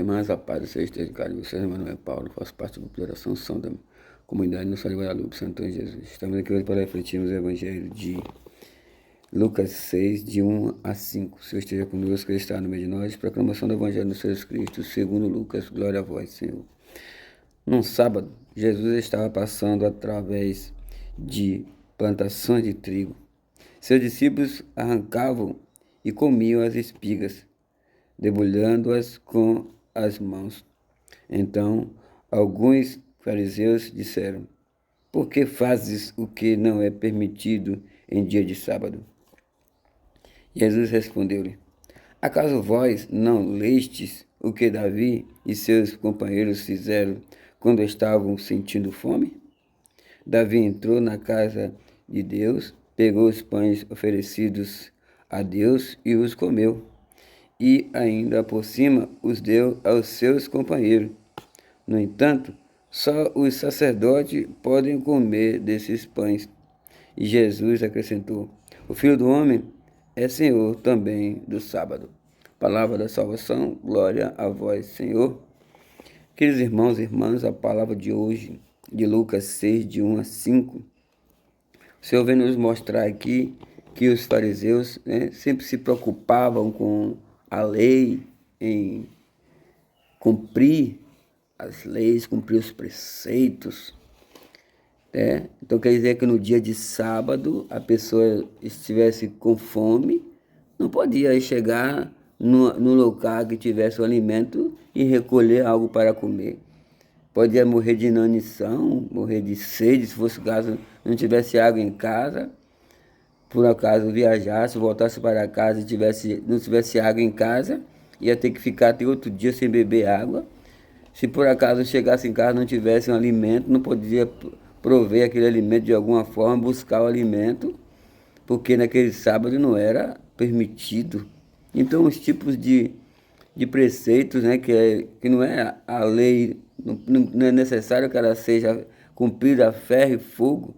irmãs, a paz do Senhor esteja com vocês. Meu nome é Paulo, faço parte do grupo de oração São da Comunidade Nossa de Guadalupe, Santo Antônio Jesus. Estamos aqui hoje para refletirmos o Evangelho de Lucas 6, de 1 a 5. O Senhor esteja conosco, Ele está no meio de nós. Proclamação do Evangelho do Senhor Cristo, segundo Lucas. Glória a vós, Senhor. Num sábado, Jesus estava passando através de plantações de trigo. Seus discípulos arrancavam e comiam as espigas, debulhando-as com as mãos. Então, alguns fariseus disseram: por que fazes o que não é permitido em dia de sábado? Jesus respondeu-lhe: acaso vós não lestes o que Davi e seus companheiros fizeram quando estavam sentindo fome? Davi entrou na casa de Deus, pegou os pães oferecidos a Deus e os comeu, e ainda por cima os deu aos seus companheiros. No entanto, só os sacerdotes podem comer desses pães. E Jesus acrescentou: o Filho do Homem é Senhor também do sábado. Palavra da salvação, glória a vós, Senhor. Queridos irmãos e irmãs, a palavra de hoje, de Lucas 6, de 1 a 5, o Senhor vem nos mostrar aqui que os fariseus sempre se preocupavam com a lei, em cumprir as leis, cumprir os preceitos. Então quer dizer que no dia de sábado a pessoa estivesse com fome, não podia chegar no local que tivesse o alimento e recolher algo para comer. Podia morrer de inanição, morrer de sede, se fosse caso não tivesse água em casa. Por acaso viajasse, voltasse para casa e não tivesse água em casa, ia ter que ficar até outro dia sem beber água. Se por acaso chegasse em casa e não tivesse um alimento, não podia prover aquele alimento de alguma forma, buscar o alimento, porque naquele sábado não era permitido. Então, os tipos de preceitos, que não é a lei, não é necessário que ela seja cumprida a ferro e fogo,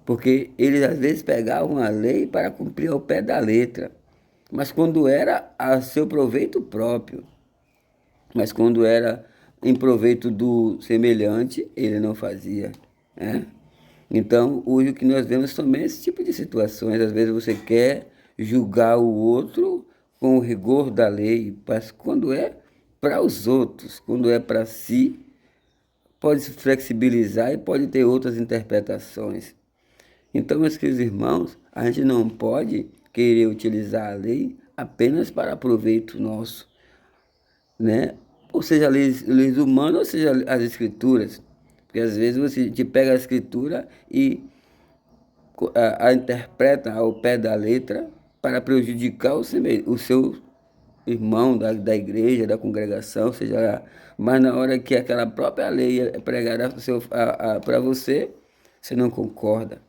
porque eles às vezes pegavam a lei para cumprir ao pé da letra, mas quando era a seu proveito próprio, mas quando era em proveito do semelhante, ele não fazia, né? Então, hoje o que nós vemos também é esse tipo de situações. Às vezes você quer julgar o outro com o rigor da lei, mas quando é para os outros, quando é para si, pode se flexibilizar e pode ter outras interpretações. Então, meus queridos irmãos, a gente não pode querer utilizar a lei apenas para proveito nosso, né? Ou seja, leis humanas, ou seja, as escrituras. Porque às vezes você te pega a escritura e a interpreta ao pé da letra para prejudicar o seu irmão da igreja, da congregação, seja lá. Mas na hora que aquela própria lei é pregada para você, você não concorda.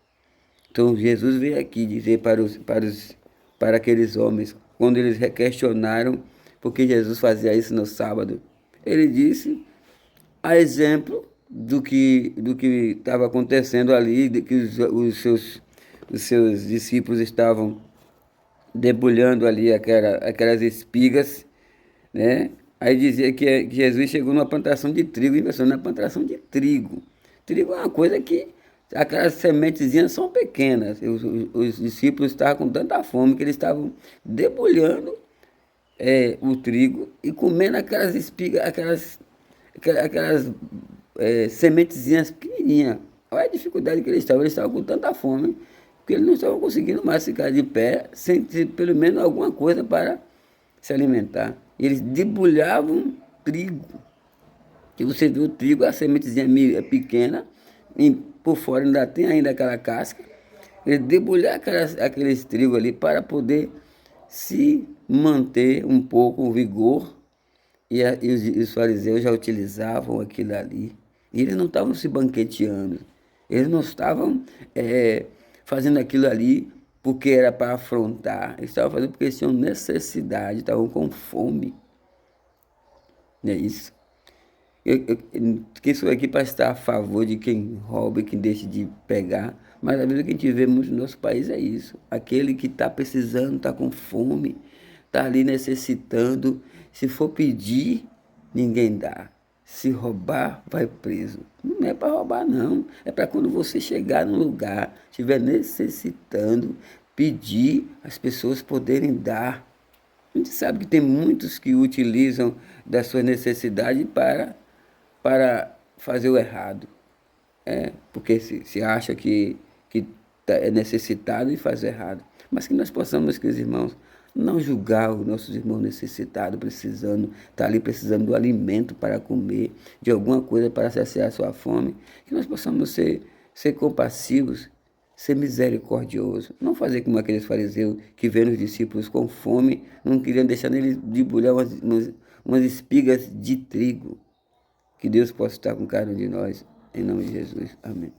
Então Jesus veio aqui dizer para aqueles homens, quando eles questionaram por que Jesus fazia isso no sábado, ele disse, a exemplo do que estava acontecendo ali, de que os seus discípulos estavam debulhando ali aquelas espigas, né? Aí dizia que Jesus chegou numa plantação de trigo, inversão na plantação de trigo. Trigo é uma coisa que aquelas sementezinhas são pequenas. Os discípulos estavam com tanta fome que eles estavam debulhando o trigo e comendo aquelas espigas, aquelas sementezinhas pequenininhas. Olha a dificuldade que eles estavam com tanta fome que eles não estavam conseguindo mais ficar de pé sem ter pelo menos alguma coisa para se alimentar. E eles debulhavam trigo. E você vê o trigo, a sementezinha pequena, e por fora ainda tem ainda aquela casca. Eles debulhavam aqueles trigo ali para poder se manter um pouco o vigor. E os fariseus já utilizavam aquilo ali. E eles não estavam se banqueteando. Eles não estavam fazendo aquilo ali porque era para afrontar. Eles estavam fazendo porque eles tinham necessidade, estavam com fome. Não é isso? Que estou aqui para estar a favor de quem rouba e quem deixa de pegar. Mas a vida que a gente vê muito no nosso país é isso. Aquele que está precisando, está com fome, está ali necessitando. Se for pedir, ninguém dá. Se roubar, vai preso. Não é para roubar, não. É para quando você chegar num lugar, estiver necessitando, pedir as pessoas poderem dar. A gente sabe que tem muitos que utilizam da sua necessidade para fazer o errado. Porque se acha que é necessitado e faz errado. Mas que nós possamos, meus queridos irmãos, não julgar os nossos irmãos necessitados, precisando, tá ali precisando do alimento para comer, de alguma coisa para saciar a sua fome. Que nós possamos ser compassivos, ser misericordiosos. Não fazer como aqueles fariseus que vêem os discípulos com fome, não queriam deixar eles debulhar umas espigas de trigo. Que Deus possa estar com cada um de nós. Em nome de Jesus. Amém.